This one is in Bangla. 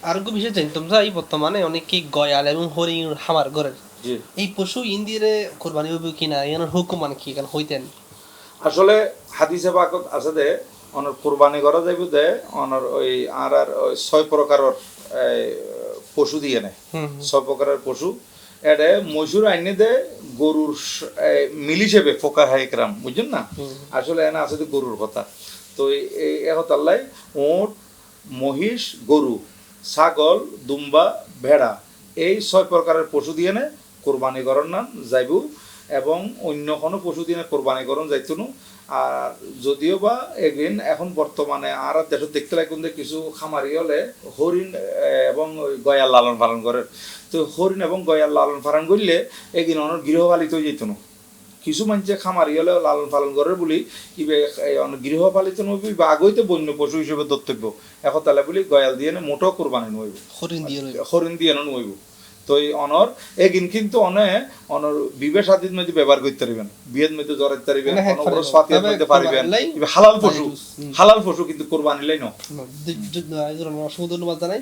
আর গো বিষয় জানি তোমরা এই বর্তমানে অনেকেই গয়াল এবং হরিণ খামার করে এই পশু ইন্দিরে কোরবানি হবে কিনা এর হুকুম মানে কি কারণ হইতেন আসলে হাদিসে পাকত আছে দে অনর কুরবানি করা যাইব দে অনর ওই আর ওই 6 প্রকারের পশু দিয়ে নেয় 6 প্রকারের পশু এডে মজুর আইনে দে গরুর মিল হিসেবে ফোকা হাইকরাম বুঝছেন না আসলে এনা আছে তো গরুর কথা তো এই একতাল্লাই ওট মহিষ গরু ছাগল দুম্বা ভেড়া এই 6 প্রকারের পশু দিয়ে নে কোরবানি করার নাম যাইব এবং অন্য কোনো পশু দিয়ে কোরবানি করণ যাইতো না আর যদিও বা এগিন এখন বর্তমানে আর দেশত দেখতে লাগুন যে কিছু খামারি হলে হরিণ এবং গয়াল লালন পালন করে তো হরিণ এবং গয়াল লালন পালন করলে এগিন অনেক গৃহপালিত হয়ে যেত না কিছু মানুষে খামারি হলে লালন পালন করে বলি ইবে গৃহপালিত নবী বা আগইতে বন্য পশু হিসেবে ধর্তব্য এখন তাহলে বলি গয়াল দিয়ে মোটো কোরবানি নইব হরিণ দিয়ে নইব তো এই অনর এগিন কিন্তু অনর বিবে স্বাধীন মধ্যে ব্যবহার করতে পারবেন বিয়ের মধ্যে জড়াইতে পারবেন অনবর স্বাধীন মধ্যে পারবেন হালাল পশু কিন্তু কোরবানি লাই না অসংখ্য ধন্যবাদ জানাই